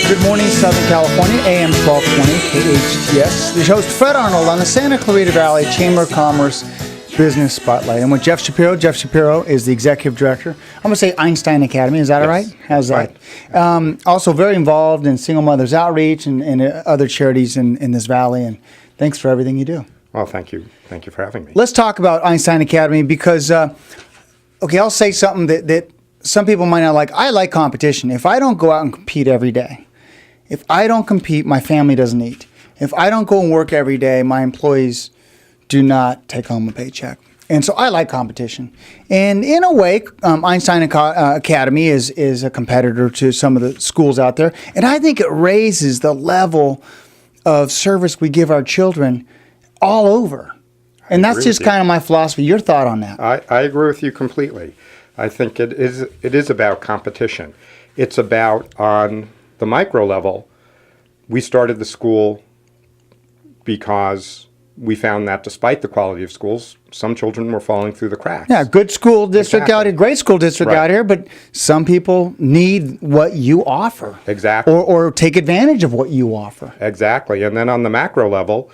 Good morning, Southern California, AM 1220, KHTS. This is host Fred Arnold on the Santa Clarita Valley Chamber of Commerce Business Spotlight. I'm with Jeff Shapiro. Jeff Shapiro is the executive director. I'm going to say Einstein Academy. Is that all right? How's that? Right. Also very involved in Single Mothers Outreach and other charities in this valley. And thanks for everything you do. Well, thank you. Thank you for having me. Let's talk about Einstein Academy because, I'll say something that some people might not like. I like competition. If I don't go out and compete every day, if I don't compete, my family doesn't eat. If I don't go and work every day, my employees do not take home a paycheck. And so I like competition. And in a way, Einstein Academy is a competitor to some of the schools out there. And I think it raises the level of service we give our children all over. And that's just kind of my philosophy. Your thought on that? I agree with you completely. I think it is about competition. It's about, on the micro level, we started the school because we found that despite the quality of schools, some children were falling through the cracks. Yeah, good school district out here, great school district out here, but some people need what you offer. Exactly. Or take advantage of what you offer. Exactly. And then on the macro level,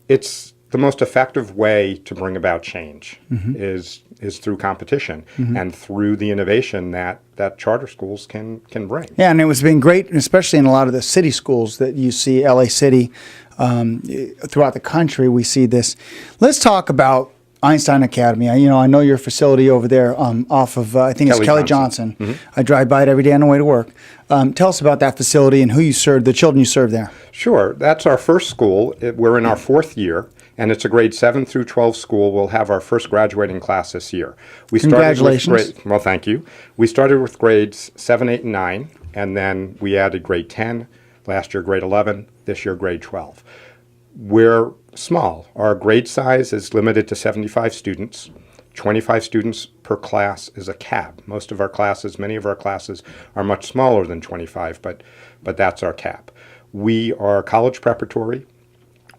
it's the most effective way to bring about change is through competition and through the innovation that charter schools can bring. Yeah, and it's been great, especially in a lot of the city schools that you see, LA City, throughout the country, we see this. Let's talk about Einstein Academy. I know your facility over there off of, I think it's Kelly Johnson. I drive by it every day on the way to work. Tell us about that facility and who you serve, the children you serve there. Sure. That's our first school. We're in our fourth year, and it's a grade 7 through 12 school. We'll have our first graduating class this year. Congratulations. Well, thank you. We started with grades 7, 8, and 9, and then we added grade 10, last year grade 11, this year grade 12. We're small. Our grade size is limited to 75 students. 25 students per class is a cap. Most of our classes, many of our classes are much smaller than 25, but that's our cap. We are college preparatory,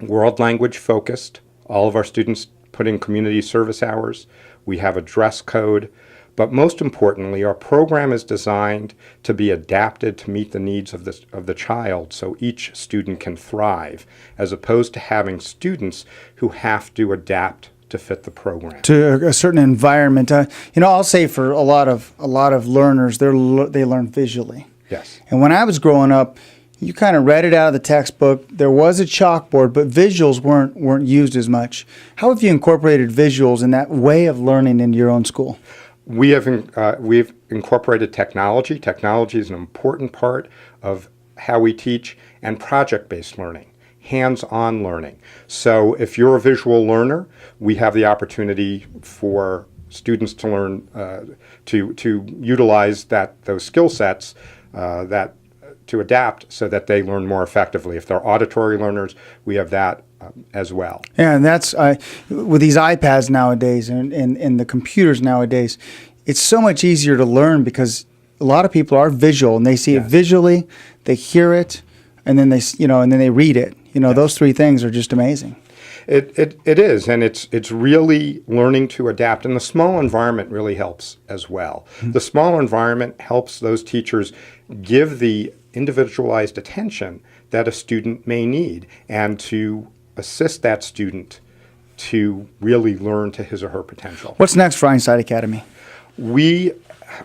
world language focused. All of our students put in community service hours. We have a dress code. But most importantly, our program is designed to be adapted to meet the needs of the child so each student can thrive, as opposed to having students who have to adapt to fit the program. To a certain environment. I'll say for a lot of learners, they learn visually. Yes. And when I was growing up, you kind of read it out of the textbook. There was a chalkboard, but visuals weren't used as much. How have you incorporated visuals in that way of learning into your own school? We've incorporated technology. Technology is an important part of how we teach, and project-based learning, hands-on learning. So if you're a visual learner, we have the opportunity for students to learn to utilize those skill sets to adapt so that they learn more effectively. If they're auditory learners, we have that as well. Yeah, and that's with these iPads nowadays and the computers nowadays, it's so much easier to learn because a lot of people are visual and they see it visually, they hear it, and then they read it. Those three things are just amazing. It is, and it's really learning to adapt, and the small environment really helps as well. The small environment helps those teachers give the individualized attention that a student may need and to assist that student to really learn to his or her potential. What's next for Einstein Academy? We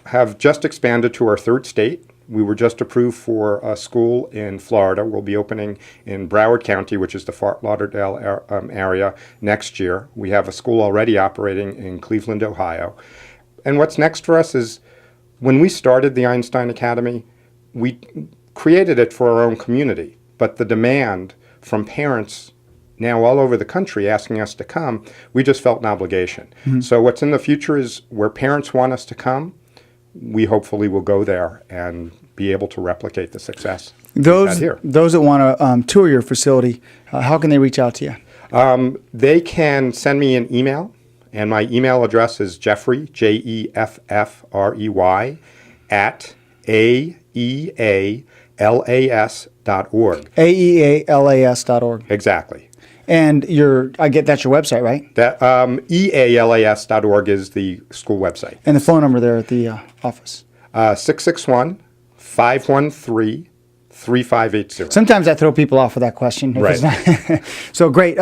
have just expanded to our third state. We were just approved for a school in Florida. We'll be opening in Broward County, which is the Fort Lauderdale area, next year. We have a school already operating in Cleveland, Ohio. And what's next for us is, when we started the Einstein Academy, we created it for our own community. But the demand from parents now all over the country asking us to come, we just felt an obligation. So what's in the future is where parents want us to come, we hopefully will go there and be able to replicate the success those that want to tour your facility, how can they reach out to you? They can send me an email, and my email address is Jeffrey, Jeffrey, at aealas.org. aealas.org. Exactly. And that's your website, right? That ealas.org is the school website. And the phone number there at the office? 661-513-0255. 3580. Sometimes I throw people off with that question. If it's not. So great.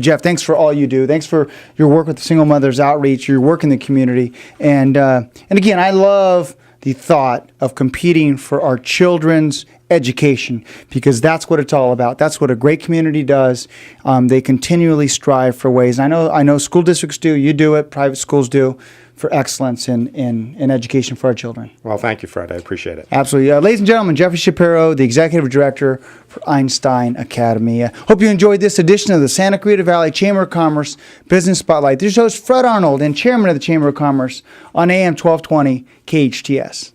Jeff, thanks for all you do. Thanks for your work with the Single Mothers Outreach, your work in the community. And again, I love the thought of competing for our children's education, because that's what it's all about. That's what a great community does. They continually strive for ways. I know school districts do, you do it, private schools do, for excellence in education for our children. Well, thank you, Fred. I appreciate it. Absolutely. Ladies and gentlemen, Jeffrey Shapiro, the Executive Director for Einstein Academy. Hope you enjoyed this edition of the Santa Clarita Valley Chamber of Commerce Business Spotlight. This is host Fred Arnold and Chairman of the Chamber of Commerce on AM 1220 KHTS.